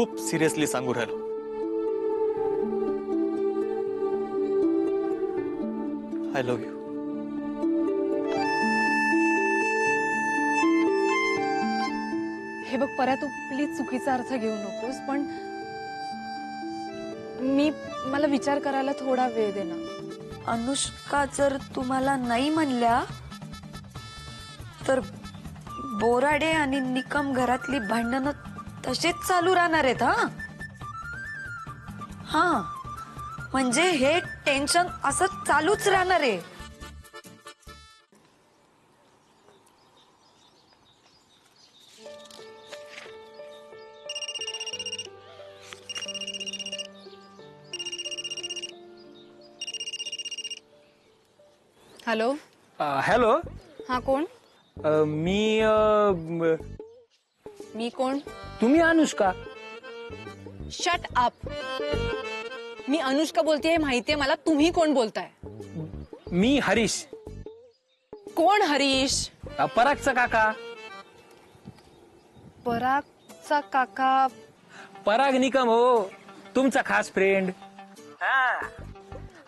खूप सिरियसली सांगू राहिलो. I love you. हे बघ पर्या, तू प्लीज चुकीचा अर्थ घेऊ नकोस, पण मला विचार करायला थोडा वेळ दे ना. अनुष्का जर तुम्हाला नाही म्हणल्या तर बोराडे आणि निकम घरातली भांडणं तशीच चालू राहणार आहेत. हा म्हणजे हे टेन्शन असं चालूच राहणार आहे. हॅलो. हॅलो. हा कोण? मी कोण? तुम्ही अनुष्का? Shut up. मी अनुष्का बोलतेय माहितीये मला. तुम्ही कोण बोलताय? मी हरीश. कोण हरीश? परागचा काका. परागचा काका? पराग निकम हो, तुमचा खास फ्रेंड.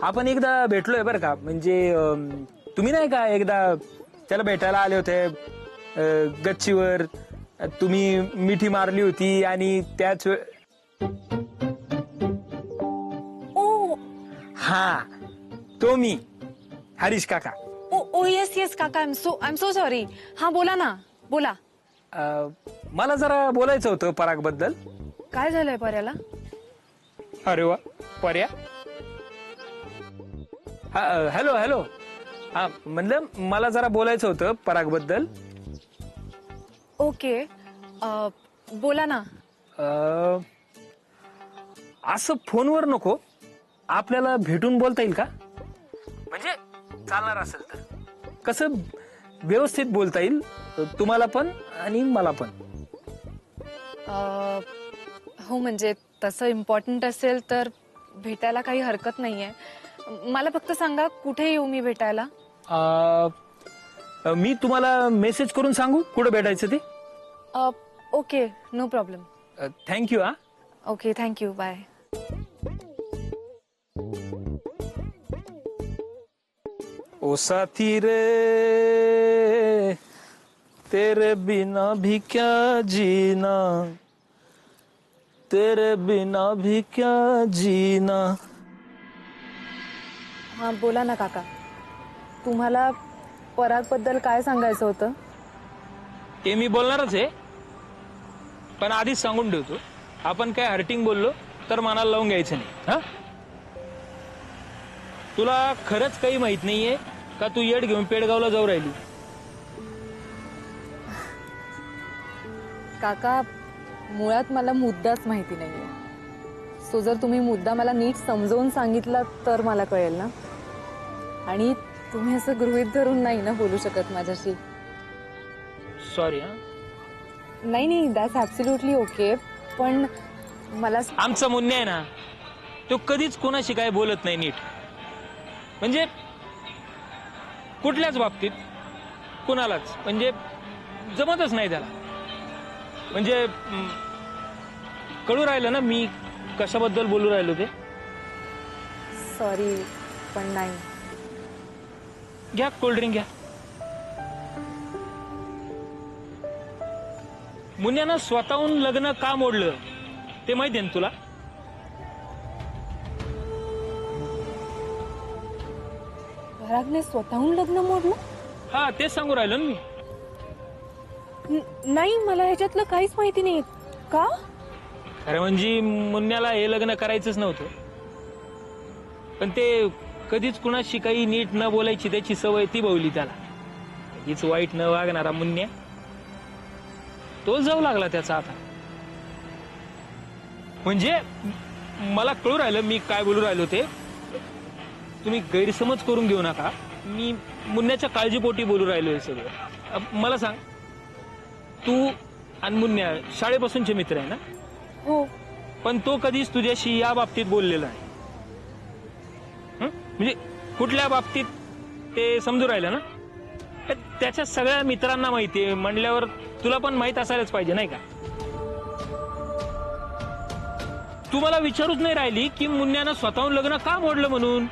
आपण एकदा भेटलोय बरं का. म्हणजे तुम्ही नाही का एकदा त्याला भेटायला आले होते गच्चीवर. तुम्ही मिठी मारली होती आणि त्याच ओ हा तो मी हरीश काका. ओ येस येस काका. I am so sorry. हा बोला ना, बोला. मला जरा बोलायचं होतं पराग बद्दल. काय झालंय पर्याला? अरे वा पर्या. Hello hello. हा म्हणलं मला जरा बोलायचं होतं पराग बद्दल. ओके बोला ना. असं फोनवर नको, आपल्याला भेटून बोलता येईल का? म्हणजे चालणार असेल तर कसं व्यवस्थित बोलता येईल तुम्हाला पण आणि मला पण. हो म्हणजे तसं इम्पॉर्टंट असेल तर भेटायला काही हरकत नाहीये. मला फक्त सांगा कुठे येऊ मी भेटायला? मी तुम्हाला मेसेज करून सांगू कुठं भेटायचं ते? Okay no problem. Thank you. Okay thank you. Bye. ओ साथी रे तेरे बिना भी क्या जीना, तेरे बिना भी क्या जीना. हा बोला ना काका. तुम्हाला पराग बद्दल काय सांगायचं होतं? ते मी बोलणारच आहे, पण आधीच सांगून ठेवतो आपण काय हर्टिंग बोललो तर मनाला लावून घ्यायचं नाही. हा तुला खरंच काही माहित नाहीये का तू येड घेऊन पेडगावला जाऊ राहिली? काका मुळात मला मुद्दाच माहिती नाहीये. सो जर तुम्ही मुद्दा मला नीट समजावून सांगितला तर मला कळेल ना. आणि तुम्ही असं गृहीत धरून नाही ना बोलू शकत माझ्याशी. सॉरी. नाही नाही दॅट्स ऍब्सोल्युटली ओके. पण मला आमचा मुन्ने आहे ना, तो कधीच कोणाशी काय बोलत नाही नीट. म्हणजे कुठल्याच बाबतीत कुणालाच म्हणजे जमतच नाही त्याला. म्हणजे कळू राहिलं ना मी कशाबद्दल बोलू राहिलो ते? सॉरी पण नाही. घ्या कोल्ड्रिंक घ्या. मुन्यानं स्वतःहून लग्न का मोडलं ते माहिती आहे ना तुला? परागने स्वतःहून लग्न मोडलं? हा तेच सांगू राहिलो ना मी. नाही मला ह्याच्यातलं काहीच माहिती नाही. का? अरे म्हणजे मुन्याला हे लग्न करायचंच नव्हतं, पण ते कधीच कुणाशी काही नीट न बोलायची त्याची सवय ती भवली त्याला. कधीच वाईट न वागणारा मुन्या तो जाऊ लागला त्याचा आता. म्हणजे मला कळू राहिलं मी काय बोलू राहिलो ते. तुम्ही गैरसमज करून घेऊ नका. मी मुन्याच्या काळजीपोटी बोलू राहिलो हे सगळं. मला सांग, तू आणि मुन्या शाळेपासूनचे मित्र आहे ना? हो. पण तो कधीच तुझ्याशी या बाबतीत बोललेला नाही. म्हणजे कुठल्या बाबतीत ते समजू राहिलं ना? त्याच्या सगळ्या मित्रांना माहितीये म्हणल्यावर तुला पण माहित असायलाच पाहिजे नाही का? तू मला विचारूच नाही राहिली की मुन्यानं स्वतःहून लग्न का मोडलं म्हणून.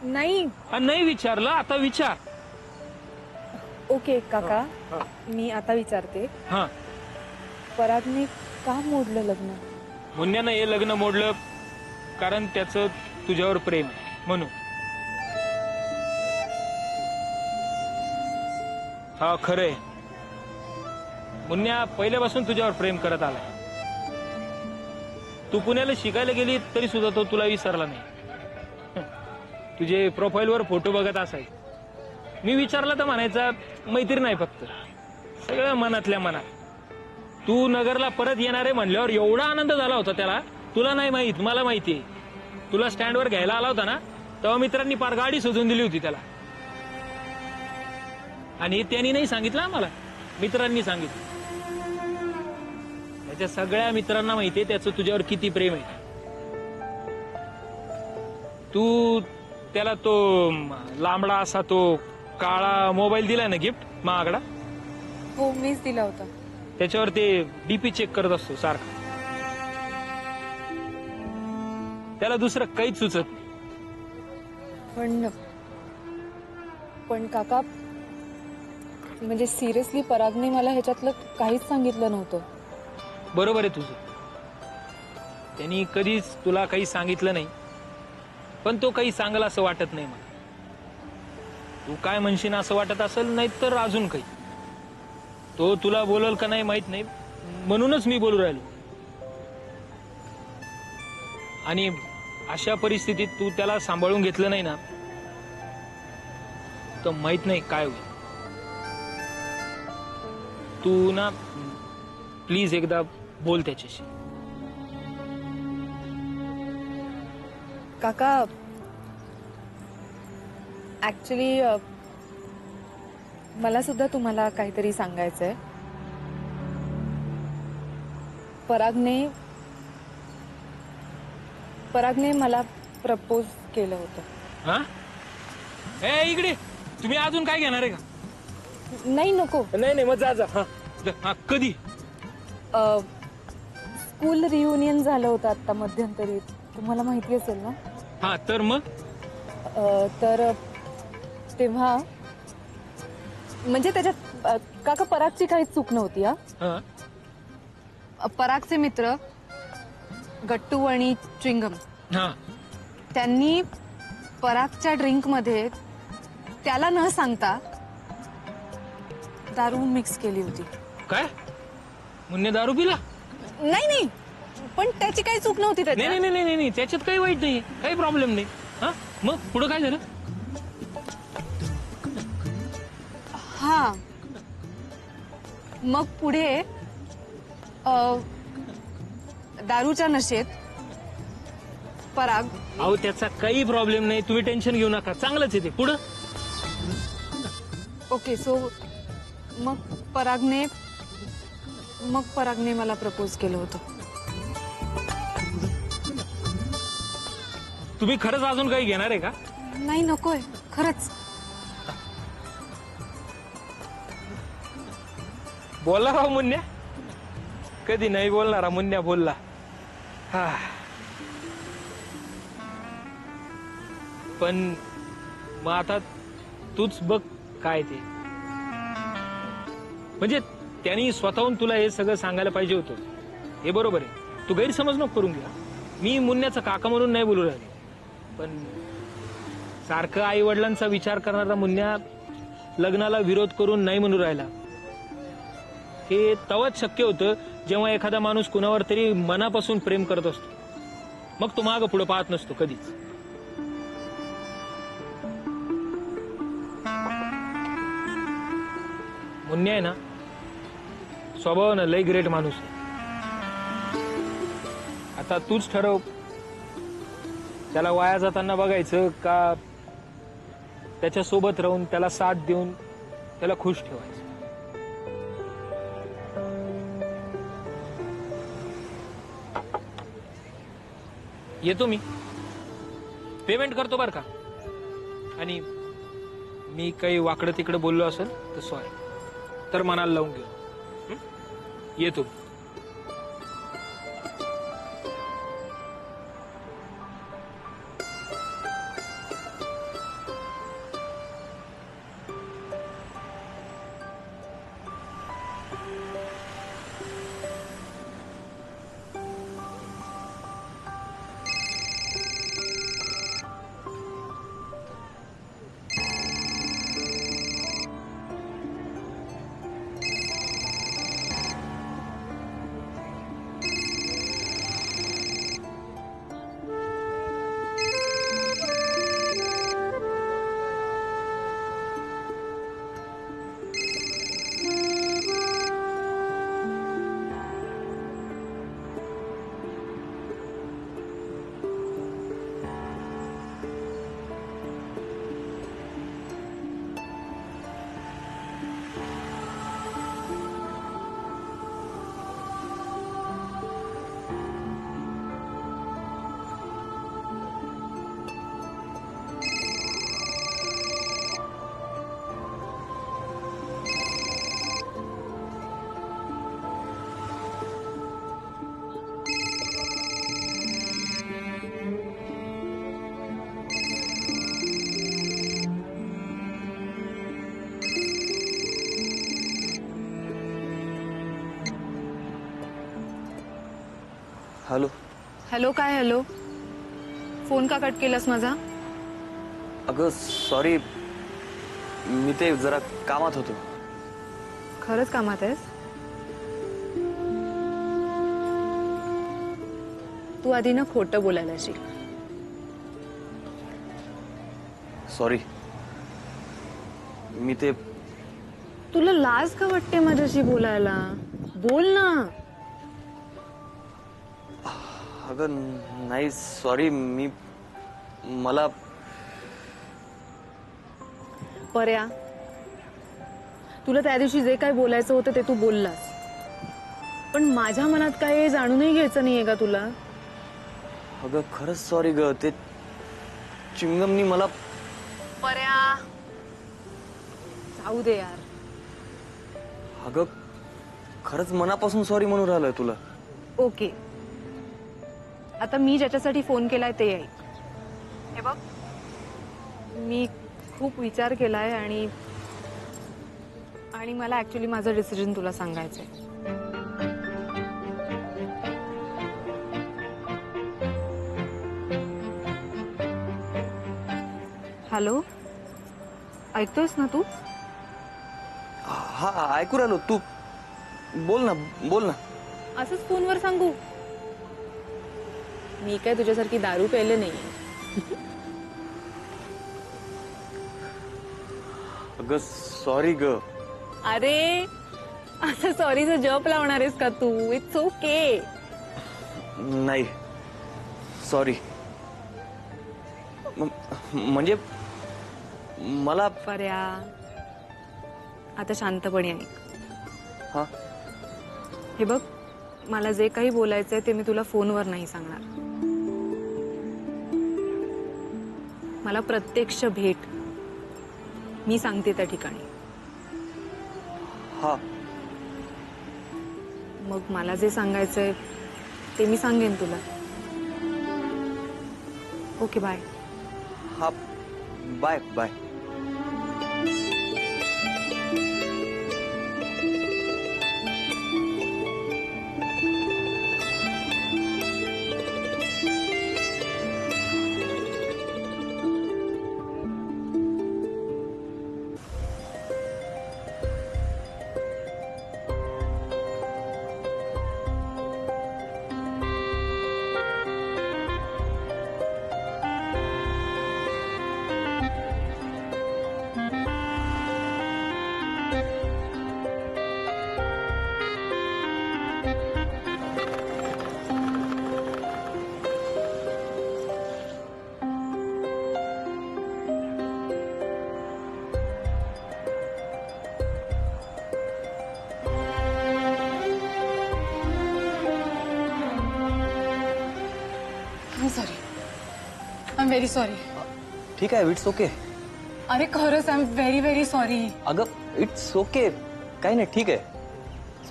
नाही. नाही विचारलं, आता विचार. ओके काका, मी आता विचारते. हा, परागने का मोडलं लग्न? मुन्यानं हे लग्न मोडलं कारण त्याचं तुझ्यावर प्रेम आहे म्हणून. हा खरंय, मुन्या पहिल्यापासून तुझ्यावर प्रेम करत आलाय. तू पुण्याला शिकायला गेली तरी सुद्धा तो तुला विसरला नाही. तुझे प्रोफाईलवर फोटो बघत असायचे. मी विचारलं तर म्हणायचा मैत्रीण नाही, फक्त सगळं मनातल्या मनात. तू नगरला परत येणार आहे म्हणल्यावर एवढा आनंद झाला होता त्याला. तुला नाही माहित, मला माहितीये. तुला स्टँडवर घ्यायला आला होता ना, तेव्हा मित्रांनी पार गाडी शोधून दिली होती त्याला. आणि त्यांनी नाही सांगितलं आम्हाला, मित्रांनी सांगितलं. त्याच्या सगळ्या मित्रांना माहितीये त्याचं तुझ्यावर किती प्रेम आहे. तू त्याला तो लांबडा असा तो काळा मोबाईल दिलाय ना गिफ्ट महागडा, हो मीच दिला होता. त्याच्यावर ते डीपी चेक करत असतो सारखा. त्याला दुसरं काहीच सुचत नाही. पण काका, म्हणजे सिरियसली परागने मला ह्याच्यातलं काहीच सांगितलं नव्हतं. बरोबर आहे तुझं. त्यांनी कधीच तुला काही सांगितलं नाही, पण तो काही सांगला असं वाटत नाही मला. तू काय म्हणशील असं वाटत असेल, नाही तर अजून काही. तो तुला बोलल का नाही माहित नाही, म्हणूनच मी बोलू राहिलो. आणि अशा परिस्थितीत तू त्याला सांभाळून घेतलं नाही ना, तर माहित नाही काय होईल. तू ना प्लीज एकदा बोल त्याच्याशी. काका, ऍक्च्युली मला सुद्धा तुम्हाला काहीतरी सांगायचंय. परागने मला प्रपोज केलं होतं. हा, ए इकडे. तुम्ही अजून काय घेणार आहे का? नाही नको. नाही मग जा. हा कधी? स्कूल रियुनियन झालं होतं आता मध्यंतरी, तुम्हाला माहिती असेल ना. हा तर मग तर तेव्हा म्हणजे त्याच्यात काका परागची काही चूक नव्हती. हा, परागचे मित्र गट्टू आणि च्विंगम हा, त्यांनी परागच्या ड्रिंक मध्ये त्याला न सांगता दारू मिक्स केली होती. काय मुन्ने दारू पिला? नाही, पण त्याची काही चूक नव्हती त्याच्यात. नाही त्याच्यात काही वाईट नाही, काही प्रॉब्लेम नाही. हा मग पुढं काय झालं? हा, मग पुढे दारूच्या नशेत पराग. अहो त्याचा काही प्रॉब्लेम नाही, तुम्ही टेन्शन घेऊ नका, चांगलंच आहे ते. पुढं ओके, सो मग परागने मला प्रपोज केलं होतं. तुम्ही खरंच अजून काही घेणार आहे का? नाही नकोय, खरंच. बोलला राव मुन्या, कधी नाही बोलणारा मुन्या बोलला. हा, पण मग आता तूच बघ काय ते. म्हणजे त्यांनी स्वतःहून तुला हे सगळं सांगायला पाहिजे होतं. हे बरोबर आहे, तू गैरसमज नको करून घ्या. मी मुन्याचा काका म्हणून नाही बोलू राहिले, पण सारखं आई वडिलांचा विचार करणारा मुन्या लग्नाला विरोध करून नाही म्हणू राहिला. हे तवाच शक्य होतं जेव्हा एखादा माणूस कुणावर तरी मनापासून प्रेम करत असतो. मग तो मागं पुढे पाहत नसतो कधीच. मुन्या आहे ना स्वभावानं लय ग्रेट माणूस आहे. आता तूच ठरव, त्याला वाया जाताना बघायचं का त्याच्या सोबत राहून त्याला साथ देऊन त्याला खुश ठेवायचं. येतो मी, पेमेंट करतो बर का. आणि मी काही वाकडं तिकडं बोललो असेल तर सॉरी, तर मनाला लावून घेऊ. येतो. हॅलो. हॅलो काय हॅलो? फोन का कट केलास माझा? अगं सॉरी, मी ते जरा कामात होतो. खरंच कामात आहेस? तू आधी ना खोटं बोलायला शिक. सॉरी. मी ते तुला लाज का वाटते माझ्याशी बोलायला? बोल ना. अगं नाही सॉरी, मला पर्या, तुला त्या दिवशी जे काय बोलायचं होतं ते तू बोललास, पण माझ्या मनात काय हे जाणूनही घ्यायचं नाहीये का तुला? अगं खरंच सॉरी ग. ते चिंगमनी मला पर्या, जाऊ दे यार. अगं खरंच मनापासून सॉरी म्हणून राहिलोय तुला. ओके, आता मी ज्याच्यासाठी फोन केलाय ते ऐक. हे बघ, मी खूप विचार केलाय आणि मला ऍक्च्युली माझं डिसिजन तुला सांगायचंय. हॅलो, ऐकतोयस ना तू? हा ऐकू राहिलो. तू बोल ना, बोल ना. असंच फोनवर सांगू? मी काय तुझ्यासारखी दारू प्यायले नाहीये. अगं सॉरी ग. अरे, असं सॉरीचं जप लावणार आहेस का तू? It's okay. नाही सॉरी. म्हणजे मला पर्या, आता शांतपणे ऐक. हा हे बघ, मला जे काही बोलायचंय ते मी तुला फोनवर नाही सांगणार. मला प्रत्यक्ष भेट, मी सांगते त्या ठिकाणी. हा मग मला जे सांगायचंय ते मी सांगेन तुला. Okay, bye. हा bye bye. Sorry, I am very sorry. ठीक आहे, इट्स ओके. अरे खरंच I am very very sorry. अगं इट्स ओके, काही नाही, ठीक आहे.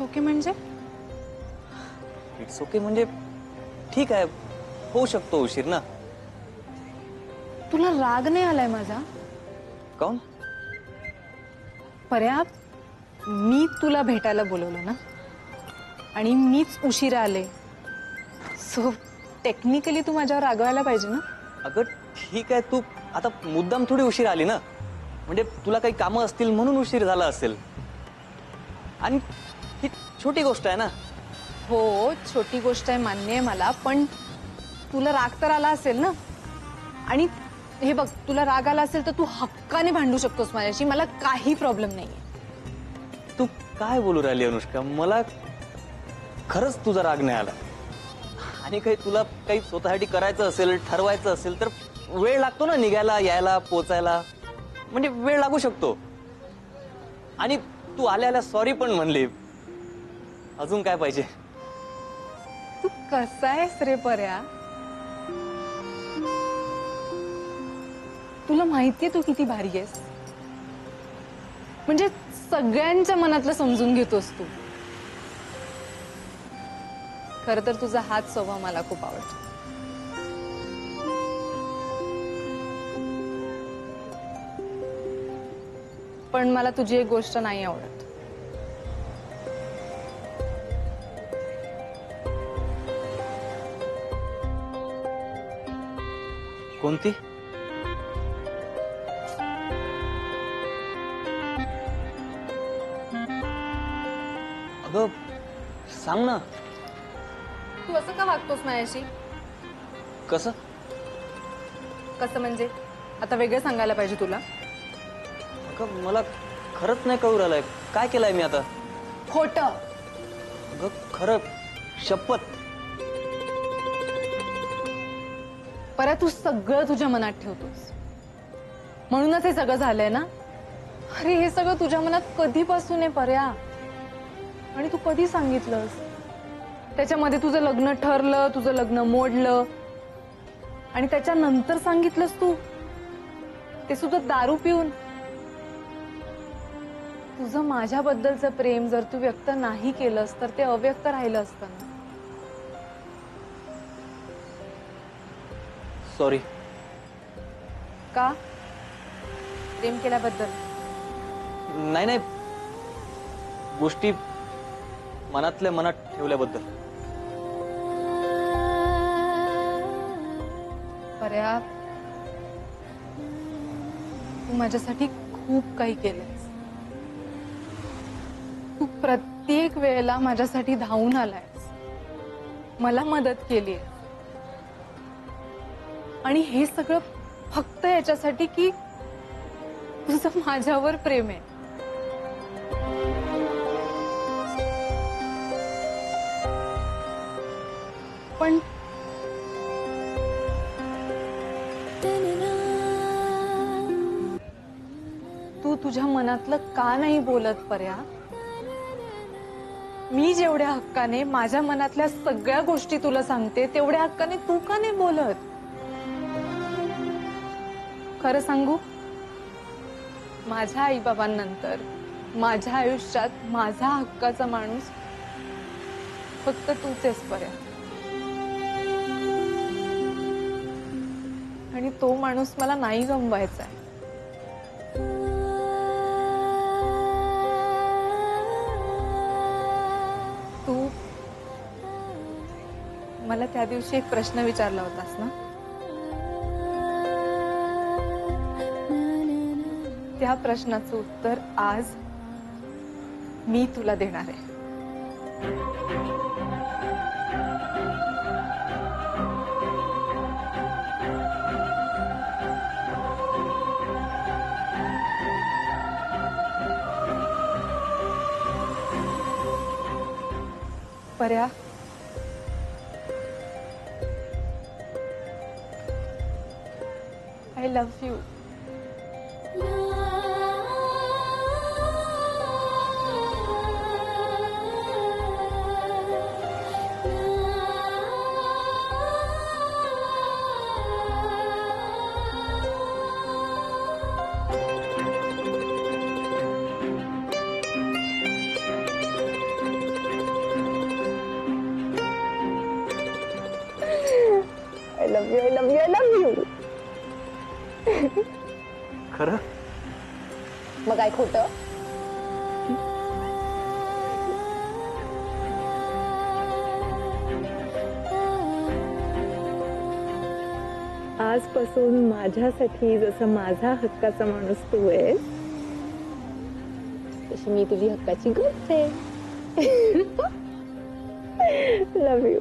ओके म्हणजे? इट्स ओके म्हणजे ठीक आहे, होऊ शकतो उशीर ना. तुला राग नाही आलाय माझा? काऊन? पर्या, मी तुला भेटायला बोलवलं ना, आणि मीच उशिरा आले, सो टेक्निकली तू माझ्यावर रागवायला पाहिजे ना. अगं ठीक आहे, तू आता मुद्दाम थोडी उशीर आली ना. म्हणजे तुला काही कामं असतील म्हणून उशीर झाला असेल. आणि ही छोटी गोष्ट आहे ना. हो, छोटी गोष्ट आहे, मान्य आहे मला, पण तुला राग तर आला असेल ना. आणि हे बघ, तुला राग आला असेल तर तू हक्काने भांडू शकतोस माझ्याशी, मला काही प्रॉब्लेम नाहीये. तू काय बोलू राहिली अनुष्का? मला खरंच तुझा राग नाही आला. आणि काही तुला काही स्वतःसाठी करायचं असेल, ठरवायचं असेल तर वेळ लागतो ना निघायला, यायला, पोचायला. म्हणजे वेळ लागू शकतो. आणि तू आल्या आल्या सॉरी पण म्हणली. अजून काय पाहिजे? तू कसा आहेस रे पर्या? तुला माहितीये तू किती भारी आहेस. म्हणजे सगळ्यांच्या मनातलं समजून घेतोस तू. खरं तर तुझा हाच स्वभाव मला खूप आवडतो. पण मला तुझी एक गोष्ट नाही आवडत. कोणती? अगं सांग ना. तू असं का वागतोस माझ्याशी? कसं? कसं म्हणजे आता वेगळं सांगायला पाहिजे तुला? अगं मला खरंच नाही कळू राहिलंय. काय केलंय मी आता? खोटं. अगं खरं, शपथ. परत तू सगळं तुझ्या मनात ठेवतोस म्हणूनच हे सगळं झालंय ना. अरे हे सगळं तुझ्या मनात कधीपासून आहे पर्या? आणि तू कधी सांगितलंस? त्याच्यामध्ये तुझं लग्न ठरलं, तुझं लग्न मोडलं आणि त्याच्यानंतर सांगितलंस तू, ते सुद्धा दारू पिऊन. तुझं माझ्याबद्दलचं प्रेम जर तू व्यक्त नाही केलंस तर ते अव्यक्त राहिलं असतं ना. सॉरी. का? प्रेम केल्याबद्दल? नाही नाही, गोष्टी मनातल्या मनात ठेवल्याबद्दल. पर्या, तू माझ्यासाठी खूप काही केलंयस. तू प्रत्येक वेळेला माझ्यासाठी धावून आलायस, मला मदत केली. आणि हे सगळं फक्त याच्यासाठी की तुझं माझ्यावर प्रेम आहे. पण तू तुझ्या मनातलं का नाही बोलत पर्या? मी जेवढ्या हक्काने माझ्या मनातल्या सगळ्या गोष्टी तुला सांगते तेवढ्या हक्काने तू का नाही बोलत? खरं सांगू, माझ्या आईबाबांनंतर माझ्या आयुष्यात माझा हक्काचा माणूस फक्त तूच आहेस पर्या. आणि तो माणूस मला नाही गमवायचा आहे. तू मला त्या दिवशी एक प्रश्न विचारला होतास ना, त्या प्रश्नाचं उत्तर आज मी तुला देणार आहे. पर्या, I love you. I love you, I love you, I love you. खरं? मग काय खोटं? आजपासून माझ्यासाठी जसं माझा हक्काचा माणूस तू आहेस, तशी मी तुझी हक्काची गर्लफ्रेंड. Love you.